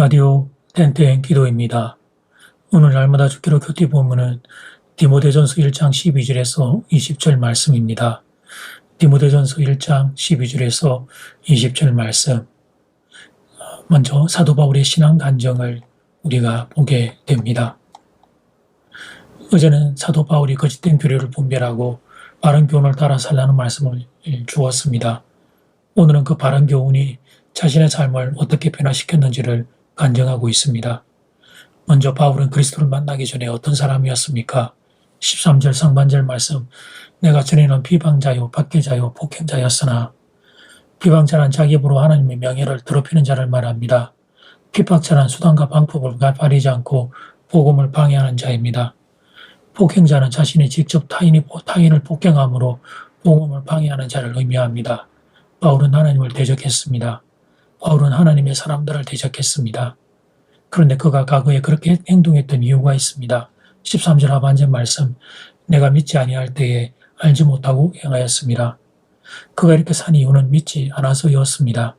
라디오 땡땡 기도입니다. 오늘 날마다 주기로 큐티 본문은 디모데전서 1장 12절에서 20절 말씀입니다. 디모데전서 1장 12절에서 20절 말씀. 먼저 사도 바울의 신앙 간증을 우리가 보게 됩니다. 어제는 사도 바울이 거짓된 교리를 분별하고 바른 교훈을 따라 살라는 말씀을 주었습니다. 오늘은 그 바른 교훈이 자신의 삶을 어떻게 변화시켰는지를 간증하고 있습니다. 먼저 바울은 그리스도를 만나기 전에 어떤 사람이었습니까? 13절 상반절 말씀, 내가 전에는 비방자요 박해자요 폭행자였으나, 비방자란 자기 입으로 하나님의 명예를 더럽히는 자를 말합니다. 핍박자란 수단과 방법을 가리지 않고 복음을 방해하는 자입니다. 폭행자는 자신이 직접 타인을 폭행함으로 복음을 방해하는 자를 의미합니다. 바울은 하나님을 대적했습니다. 바울은 하나님의 사람들을 대적했습니다. 그런데 그가 과거에 그렇게 행동했던 이유가 있습니다. 13절 하반절 말씀, 내가 믿지 아니할 때에 알지 못하고 행하였습니다. 그가 이렇게 산 이유는 믿지 않아서였습니다.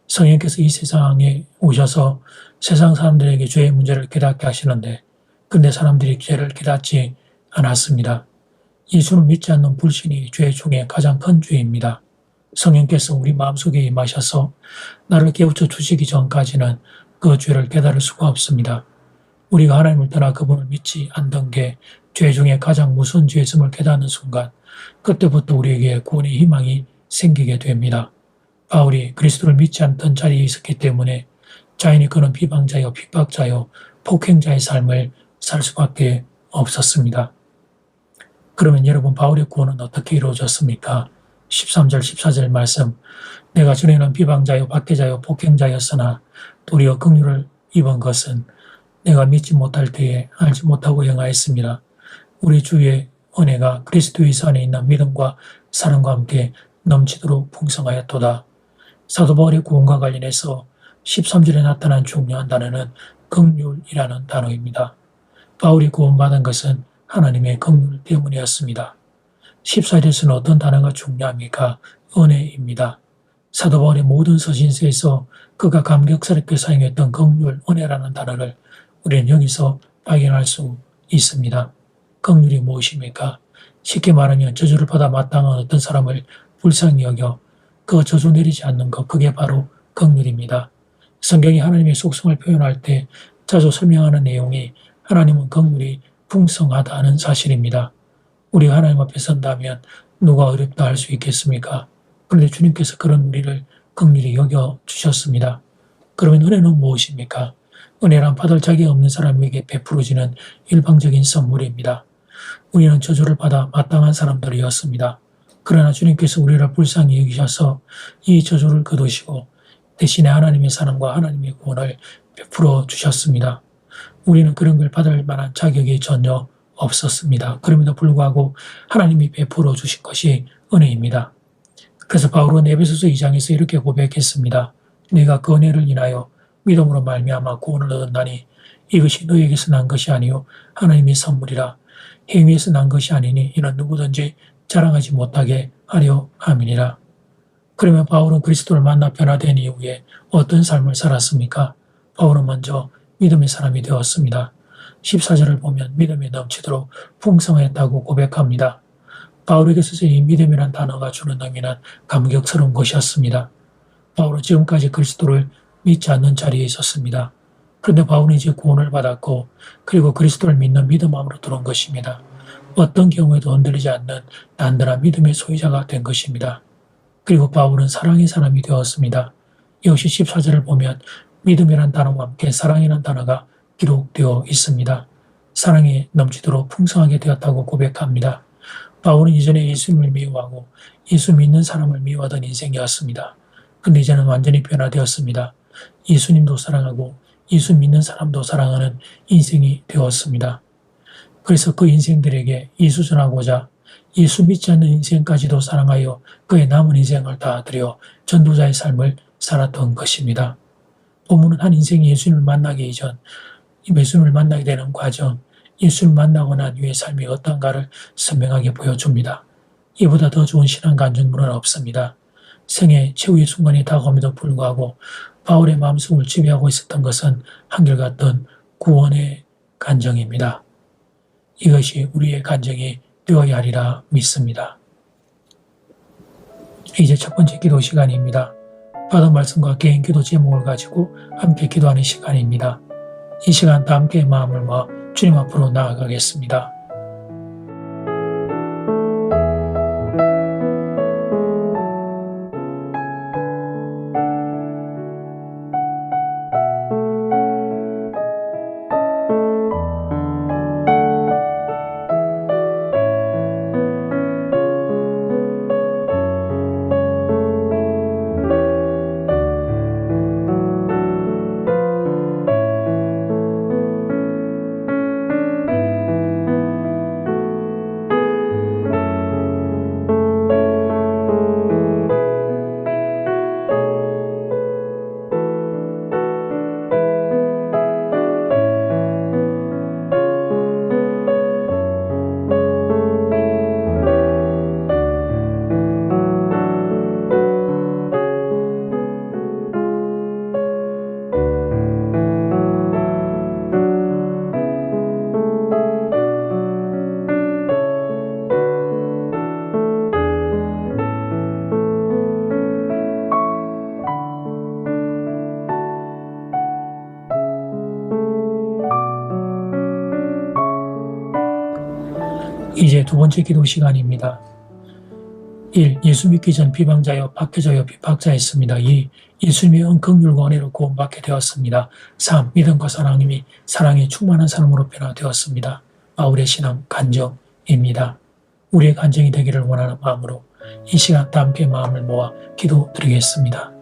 성령께서 이 세상에 오셔서 세상 사람들에게 죄의 문제를 깨닫게 하시는데, 근데 사람들이 죄를 깨닫지 않았습니다. 예수를 믿지 않는 불신이 죄 중에 가장 큰 죄입니다. 성령께서 우리 마음속에 임하셔서 나를 깨우쳐 주시기 전까지는 그 죄를 깨달을 수가 없습니다. 우리가 하나님을 떠나 그분을 믿지 않던 게 죄 중에 가장 무서운 죄였음을 깨닫는 순간, 그때부터 우리에게 구원의 희망이 생기게 됩니다. 바울이 그리스도를 믿지 않던 자리에 있었기 때문에 자인이 그는 비방자요 핍박자요 폭행자의 삶을 살 수밖에 없었습니다. 그러면 여러분, 바울의 구원은 어떻게 이루어졌습니까? 13절 14절 말씀, 내가 전에는 비방자요 박해자요 폭행자였으나 도리어 긍휼을 입은 것은 내가 믿지 못할 때에 알지 못하고 행하였습니다. 우리 주의 은혜가 그리스도 예수 안에 있는 믿음과 사랑과 함께 넘치도록 풍성하였도다. 사도 바울의 구원과 관련해서 13절에 나타난 중요한 단어는 긍휼이라는 단어입니다. 바울이 구원받은 것은 하나님의 긍휼 때문이었습니다. 14절에서는 어떤 단어가 중요합니까? 은혜입니다. 사도 바울의 모든 서신서에서 그가 감격스럽게 사용했던 긍휼, 은혜라는 단어를 우리는 여기서 발견할 수 있습니다. 긍휼이 무엇입니까? 쉽게 말하면 저주를 받아 마땅한 어떤 사람을 불쌍히 여겨 그 저주 내리지 않는 것, 그게 바로 긍휼입니다. 성경이 하나님의 속성을 표현할 때 자주 설명하는 내용이 하나님은 긍휼이 풍성하다는 사실입니다. 우리가 하나님 앞에 선다면 누가 어렵다 할 수 있겠습니까? 그런데 주님께서 그런 우리를 긍휼히 여겨주셨습니다. 그러면 은혜는 무엇입니까? 은혜란 받을 자격이 없는 사람에게 베풀어지는 일방적인 선물입니다. 우리는 저주를 받아 마땅한 사람들이었습니다. 그러나 주님께서 우리를 불쌍히 여기셔서 이 저주를 거두시고 대신에 하나님의 사랑과 하나님의 구원을 베풀어 주셨습니다. 우리는 그런 걸 받을 만한 자격이 전혀 없었습니다. 그럼에도 불구하고 하나님이 베풀어 주신 것이 은혜입니다. 그래서 바울은 에베소서 2장에서 이렇게 고백했습니다. 내가 그 은혜를 인하여 믿음으로 말미암아 구원을 얻었나니 이것이 너에게서 난 것이 아니요 하나님의 선물이라. 행위에서 난 것이 아니니 이는 누구든지 자랑하지 못하게 하려 함이니라. 그러면 바울은 그리스도를 만나 변화된 이후에 어떤 삶을 살았습니까? 바울은 먼저 믿음의 사람이 되었습니다. 14절을 보면 믿음이 넘치도록 풍성했다고 고백합니다. 바울에게서 이 믿음이란 단어가 주는 의미는 감격스러운 것이었습니다. 바울은 지금까지 그리스도를 믿지 않는 자리에 있었습니다. 그런데 바울은 이제 구원을 받았고 그리고 그리스도를 믿는 믿음 안으로 들어온 것입니다. 어떤 경우에도 흔들리지 않는 단단한 믿음의 소유자가 된 것입니다. 그리고 바울은 사랑의 사람이 되었습니다. 역시 14절을 보면 믿음이란 단어와 함께 사랑이라는 단어가 기록되어 있습니다. 사랑이 넘치도록 풍성하게 되었다고 고백합니다. 바울은 이전에 예수님을 미워하고 예수 믿는 사람을 미워하던 인생이었습니다. 근데 이제는 완전히 변화되었습니다. 예수님도 사랑하고 예수 믿는 사람도 사랑하는 인생이 되었습니다. 그래서 그 인생들에게 예수 전하고자 예수 믿지 않는 인생까지도 사랑하여 그의 남은 인생을 다 드려 전도자의 삶을 살았던 것입니다. 본문은 한 인생이 예수님을 만나기 이전, 예수님을 만나게 되는 과정, 예수를 만나고 난 후의 삶이 어떤가를 선명하게 보여줍니다. 이보다 더 좋은 신앙 간증문은 없습니다. 생애 최후의 순간이 다가옴에도 불구하고 바울의 마음속을 지배하고 있었던 것은 한결같은 구원의 간정입니다. 이것이 우리의 간정이 되어야 하리라 믿습니다. 이제 첫 번째 기도 시간입니다. 받은 말씀과 개인 기도 제목을 가지고 함께 기도하는 시간입니다. 이 시간 다 함께 마음을 모아 주님 앞으로 나아가겠습니다. 이제 두 번째 기도 시간입니다. 1. 예수 믿기 전 비방자여 박해자여 핍박자였습니다. 2. 예수님의 은총율과 은혜로 구원받게 되었습니다. 3. 믿음과 사랑이 사랑에 충만한 사람으로 변화되었습니다. 바울의 신앙 간정입니다. 우리의 간정이 되기를 원하는 마음으로 이 시간 다 함께 마음을 모아 기도드리겠습니다.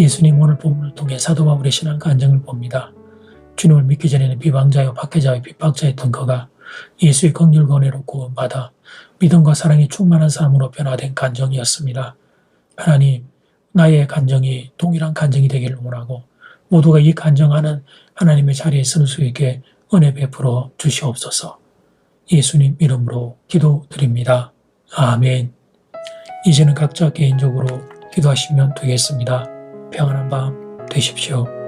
예수님 오늘 본문을 통해 사도 바울의 신앙 간증을 봅니다. 주님을 믿기 전에는 비방자요 박해자요 핍박자였던 그가 예수의 긍휼과 은혜로 구원받아 믿음과 사랑이 충만한 사람으로 변화된 간증이었습니다. 하나님, 나의 간증이 동일한 간증이 되기를 원하고 모두가 이 간증하는 하나님의 자리에 설 수 있게 은혜 베풀어 주시옵소서. 예수님 이름으로 기도드립니다. 아멘. 이제는 각자 개인적으로 기도하시면 되겠습니다. 평안한 밤 되십시오.